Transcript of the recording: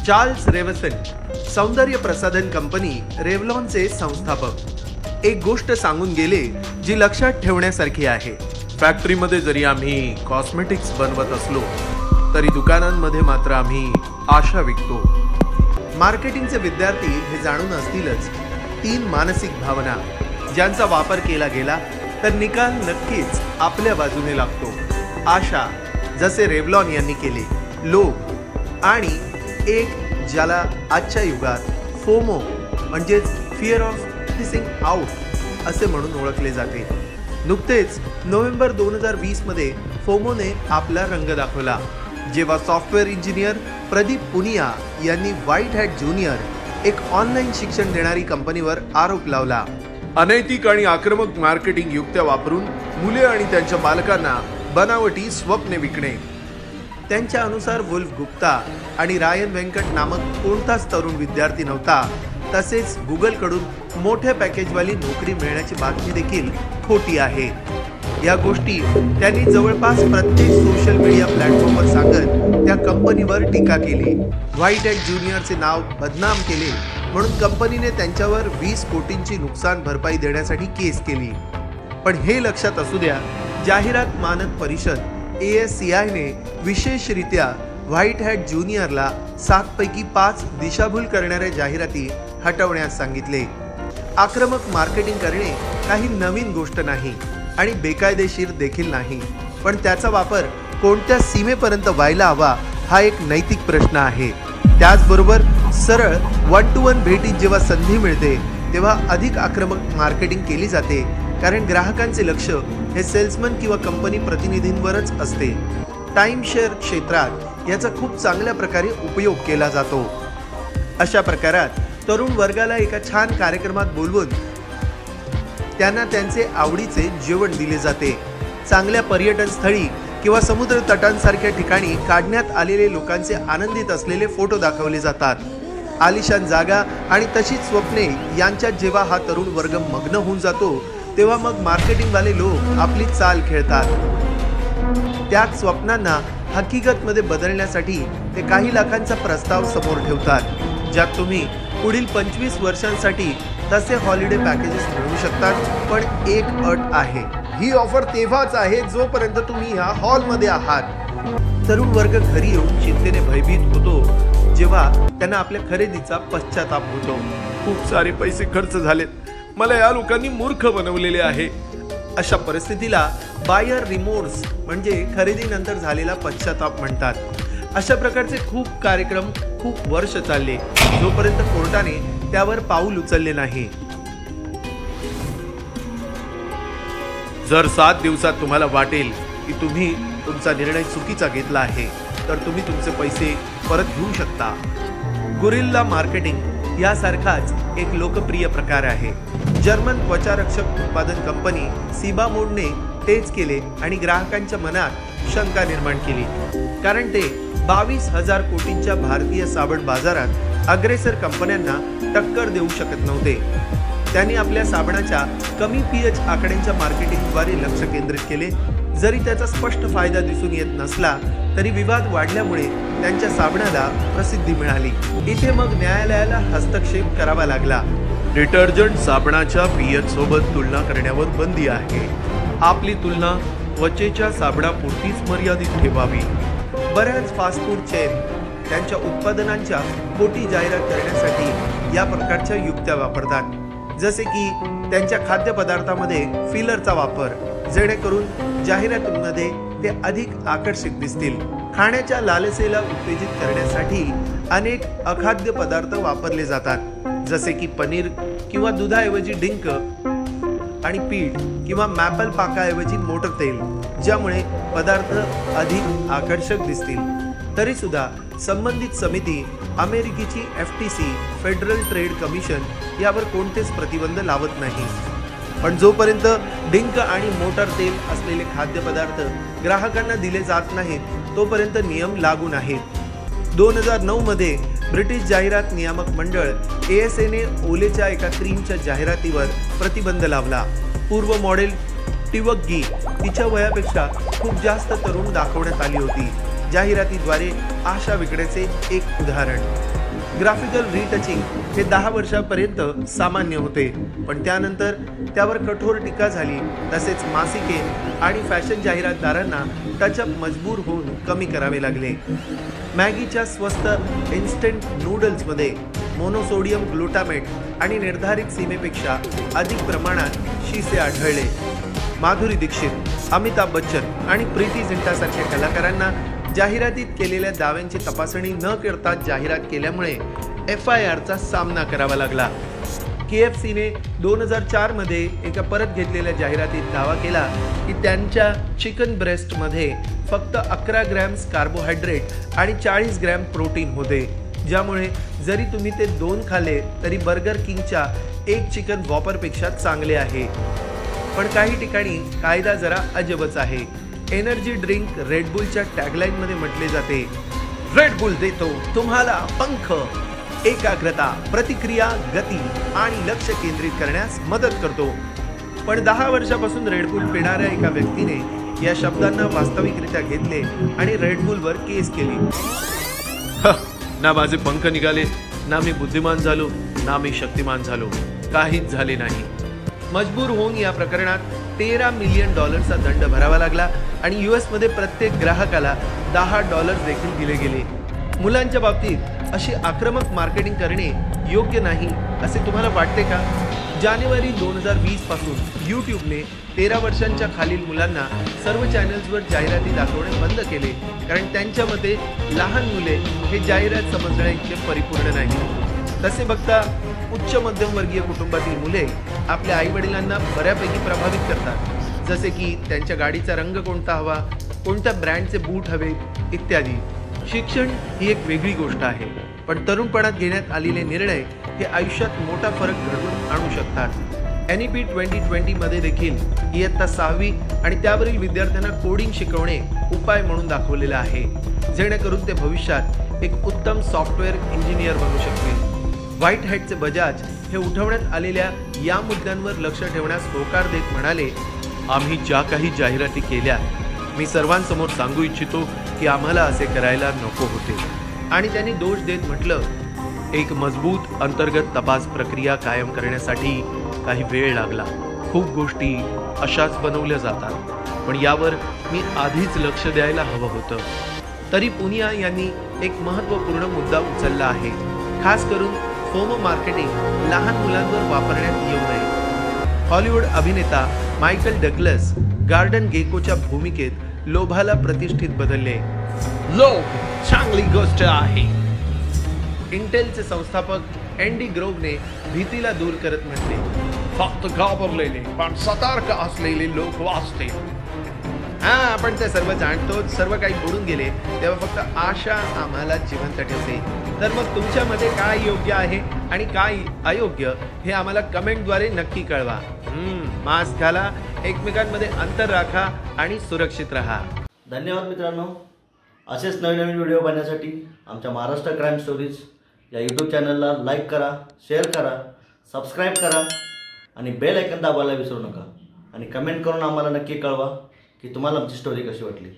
Charles रेवसन, सौंदर्य प्रसाधन company रेव्हलॉनचे संस्थापक, एक गोष्ट सांगून गेले जी लक्षात ठेवण्यासारखी आहे. फॅक्टरीमध्ये जरी आम्ही कॉस्मेटिक्स बनवत असलो तरी दुकानांमध्ये मात्र आम्ही आशा विकतो. मार्केटिंगचे विद्यार्थी हे जाणून असतीलच 3 मानसिक भावना ज्यांचा वापर केला गेला तर निकाल नक्कीच आपल्या बाजूने लागतो. आशा, जसे रेव्हलॉन यांनी केले, लोक, आणि एक ज्याला आजच्या युगात फोमो म्हणजेच फिअर ऑफ मिसिंग आउट असे म्हणून ओळखले जाते. नुकतेच नोव्हेंबर 2020 मध्ये फोमोने आपला रंग दाखवला जेव्हा सॉफ्टवेअर इंजिनियर प्रदीप पुनिया यांनी व्हाईट हॅट ज्युनियर, एक ऑनलाईन शिक्षण देणारी कंपनीवर आरोप लावला. अनैतिक आणि आक्रमक मार्केटिंग युक्त्या वापरून मुले आणि त्यांच्या पालकांना बनावटी स्वप्ने विकणे. त्यांच्या अनुसार वुल्फ गुप्ता आणि रायन व्यंकट नामक कोणताच तरुण विद्यार्थी नव्हता. तसेच गुगलकडून मोठ्या पॅकेजवाली नोकरी मिळण्याची बातमी देखील खोटी आहे. या गोष्टी त्यांनी जवळपास प्रत्येक सोशल मीडिया प्लॅटफॉर्मवर सांगत त्या कंपनीवर टीका केली. व्हाईट हॅट ज्युनियरचे नाव बदनाम केले म्हणून कंपनीने त्यांच्यावर 20 कोटींची नुकसान भरपाई देण्यासाठी केस केली. पण हे लक्षात असू द्या, जाहिरात मानक परिषद ASCI ने विशेषरित्या व्हाईट हॅट ज्युनियरला 7 पैकी 5 दिशाभूल करणाऱ्या जाहिराती हटवण्यास सांगितले. आक्रमक मार्केटिंग करणे काही नवीन गोष्ट नाही आणि बेकायदेशीर देखील नाही, पण त्याचा वापर कोणत्या सीमेपर्यंत व्हायला हवा हा एक नैतिक प्रश्न आहे. त्याचबरोबर सरळ 1-to-1 भेटीत जेव्हा संधी मिळते तेव्हा अधिक आक्रमक मार्केटिंग केली जाते, कारण ग्राहकांचे लक्ष हे सेल्समन किंवा कंपनी प्रतिनिधींवरच असते. टाइम शेअर क्षेत्रात याचा खूप चांगल्या प्रकारे उपयोग केला जातो. अशा प्रकारात तरुण वर्गाला एका छान कार्यक्रमात बोलवून त्यांना त्यांचे आवडीचे जेवण दिले जाते. चांगल्या पर्यटन स्थळी किंवा समुद्र तटांसारख्या ठिकाणी काढण्यात आलेले लोकांचे आनंदित असलेले फोटो दाखवले जातात. आलिशान जागा आणि तशीच स्वप्ने यांच्यात जेव्हा हा तरुण वर्ग मग्न होऊन जातो तेव्हा मग मार्केटिंगवाले लोक आपली चाल खेळतात. त्याच स्वप्नांना हकीकतमध्ये बदलण्यासाठी ते काही लाखांचा प्रस्ताव समोर ठेवतात, ज्यात तुम्ही पुढील 25 वर्षांसाठी तसे हॉलिडे पॅकेजेस मिळवू शकतात. पण एक अट आहे, ही ऑफर तेव्हाच आहे जोपर्यंत तुम्ही ह्या हॉलमध्ये आहात. तरुण वर्ग घरी येऊन चिंतेने भयभीत होतो जेव्हा त्यांना आपल्या खरेदीचा पश्चाताप होतो. खूप सारे पैसे खर्च झालेत, मला या लोकांनी मूर्ख बनवलेले आहे. अशा परिस्थितीला बायर रिमोर्स म्हणजे खरेदीनंतर झालेला पश्चाताप म्हणतात. अशा प्रकारचे खूप कार्यक्रम खूप वर्ष चालले जोपर्यंत कोर्टाने त्यावर पाऊल उचलले नाही. जर 7 दिवसात तुम्हाला वाटेल की तुम्ही तुमचा निर्णय चुकीचा घेतला आहे तर तुम्ही तुमचे पैसे परत घेऊ शकता. गुरिल्ला मार्केटिंग यासारखाच एक लोकप्रिय प्रकार आहे. जर्मन त्वचारक्षक उत्पादन कंपनी सीबामोडने तेच केले आणि ग्राहकांच्या मनात शंका निर्माण केली, कारण ते 22,000 कोटींच्या भारतीय साबण बाजारात अग्रेसर कंपन्यांना टक्कर देऊ शकत नव्हते. त्यांनी आपल्या साबणाच्या कमी pH आकड्यांच्या मार्केटिंगद्वारे लक्ष केंद्रित केले. जरी त्याचा स्पष्ट फायदा दिसून येत नसला तरी विवाद वाढल्यामुळे त्यांच्या साबणाला प्रसिद्धी मिळाली. इथे मग न्यायालयाला हस्तक्षेप करावा लागला. डिटर्जंट साबणाच्या pH सोबत तुलना करण्यावर बंदी आहे. आपली तुलना त्वचेच्या साबणापुरतीच मर्यादित ठेवावी. बऱ्याच फास्ट फूड चेन त्यांच्या उत्पादनांच्या खोटी जाहिरात करण्यासाठी या प्रकारच्या युक्त्या वापरतात, जसे की त्यांच्या खाद्यपदार्थामध्ये फिलरचा वापर, जेणेकरून जाहिरातीमध्ये ते अधिक आकर्षक दिसतील. खाण्याच्या लालसेला उत्तेजित करण्यासाठी अनेक अखाद्य पदार्थ वापरले जातात, जसे की पनीर किंवा दुधाऐवजी डिंक आणि पीठ किंवा मॅपल पाकाऐवजी मोटर तेल, ज्यामुळे पदार्थ अधिक आकर्षक दिसतील. तरी सुद्धा संबंधित समिती अमेरिकेची FTC फेडरल ट्रेड कमिशन यावर कोणतेच प्रतिबंध लावत नाही. पण जोपर्यंत डिंक आणि मोटर तेल असलेले खाद्यपदार्थ ग्राहकांना दिले जात नाहीत तोपर्यंत नियम लागू आहेत. 2009 मध्ये ब्रिटिश जाहिरात नियामक मंडळ ASA ने ओलेच्या एका क्रीमच्या जाहिरातीवर प्रतिबंध लावला. पूर्व मॉडेल टिवग्गी तिच्या वयापेक्षा खूप जास्त तरुण दाखवण्यात आली होती. जाहिरातीद्वारे आशा विकण्याचे एक उदाहरण. ग्राफिकल रिटचिंग हे 10 वर्षापर्यंत सामान्य होते, पण त्यानंतर त्यावर कठोर टीका झाली. तसेच मासिके आणि फॅशन जाहिरातदारांना टचअप मजबूर होऊन कमी करावे लागले. मॅगीच्या स्वस्त इन्स्टंट नूडल्समध्ये मोनोसोडियम ग्लुटामेट आणि निर्धारित सीमेपेक्षा अधिक प्रमाणात शिसे आढळले. माधुरी दीक्षित, अमिताभ बच्चन आणि प्रीती झिंटासारख्या कलाकारांना जाहिरातीत केलेल्या दाव्यांची तपासणी न करता जाहिरात केल्यामुळे FIRचा सामना करावा लागला. KFCने 2004 मध्ये एका परत घेतलेल्या जाहिरातीत दावा केला की त्यांच्या चिकन ब्रेस्टमध्ये फक्त 11 ग्रॅम्स कार्बोहायड्रेट आणि 40 ग्रॅम प्रोटीन होते, ज्यामुळे जरी तुम्ही ते 2 खाल्ले तरी बर्गर किंगच्या एक चिकन वॉपरपेक्षा चांगले आहे. पण काही ठिकाणी कायदा जरा अजबच आहे. एनर्जी ड्रिंक रेडबुलच्या टॅगलाईनमध्ये म्हटले जाते, रेडबुल देतो तुम्हाला पंख, एकाग्रता, प्रतिक्रिया, गती आणि लक्ष केंद्रित करण्यास मदत करतो. पण 10 वर्षापासून रेडबुल पिणाऱ्या एका व्यक्तीने या शब्दांना वास्तविकरित्या घेतले आणि रेडबुलवर केस केली. ना माझे पंख निघाले, ना मी बुद्धिमान झालो, ना मी शक्तिमान झालो, काहीच झाले नाही. मजबूर होऊन या प्रकरणात $13 मिलियन दंड भरावा लागला आणि US मध्ये प्रत्येक ग्राहकाला $10 देखील दिले गेले. मुलांच्या बाबतीत अशी आक्रमक मार्केटिंग करणे योग्य नाही असे तुम्हाला वाटते का? जानेवारी 2020 पासून YouTubeने 13 वर्षांच्या खालील मुलांना सर्व चॅनल्सवर जाहिराती दाखवणे बंद केले, कारण त्यांच्या मते लहान मुले हे जाहिरात समजण्याइतके परिपूर्ण नाही. तसे बघता उच्च मध्यमवर्गीय कुटुंबातील मुले आपल्या आईवडिलांना बऱ्यापैकी प्रभावित करतात, जसे की त्यांच्या गाडीचा रंग कोणता हवा, कोणत्या ब्रँडचे बूट हवे इत्यादी. शिक्षण ही एक वेगळी गोष्ट आहे, पण तरुणपणात घेण्यात आलेले निर्णय हे आयुष्यात मोठा फरक घडवून आणू शकतात. NEP 2020 मध्ये देखील इयत्ता 6वी आणि त्यावरील विद्यार्थ्यांना कोडिंग शिकवणे उपाय म्हणून दाखवलेला आहे, जेणेकरून ते भविष्यात एक उत्तम सॉफ्टवेअर इंजिनियर बनू शकतील. व्हाईट हॅटचे बजाज हे उठवण्यात आलेल्या या मुद्द्यांवर लक्ष ठेवण्यास होकार देत म्हणाले, आम्ही ज्या काही जाहिराती केल्या मी सर्वांसमोर सांगू इच्छितो की आम्हाला असे करायला नको होते. आणि त्यांनी दोष देत म्हटलं, एक मजबूत अंतर्गत तपास प्रक्रिया कायम करण्यासाठी काही वेळ लागला. खूप गोष्टी अशाच बनवल्या जातात, पण यावर मी आधीच लक्ष द्यायला हवं होतं. तरी पुनिया यांनी एक महत्त्वपूर्ण मुद्दा उचलला आहे, खास करून फोमो मार्केटिंग लहान मुलांवर वापरण्यात येऊ नये. हॉलिवूड अभिनेता मायकल डग्लस गार्डन गेकोच्या भूमिकेत लोभाला प्रतिष्ठित बदलले. लोभ चांगली गोष्ट आहे. इंटेलचे संस्थापक अँडी ग्रोव्हने भीतीला दूर करत म्हटले, फक्त घाबरलेले पण सतर्क असलेले लोक वाचतील. आपण ते सर्व जाणतो, सर्व काही बुडून गेले, तेव्हा फक्त आशा आम्हाला जिवंत ठेवते. तर मग तुमच्यामध्ये काय योग्य आहे आणि काय अयोग्य हे आम्हाला कमेंटद्वारे नक्की कळवा. मास्क घाला, एकमेकांमध्ये अंतर राखा आणि सुरक्षित राहा. धन्यवाद मित्रांनो. असेच नवीन नवीन व्हिडिओ पाहण्यासाठी आमच्या महाराष्ट्र क्राईम स्टोरीज या यूट्यूब चॅनलला लाईक करा, शेअर करा, सबस्क्राईब करा आणि बेल आयकॉन दाबायला विसरू नका. आणि कमेंट करून आम्हाला नक्की कळवा की तुम्हाला आमची स्टोरी कशी वाटली.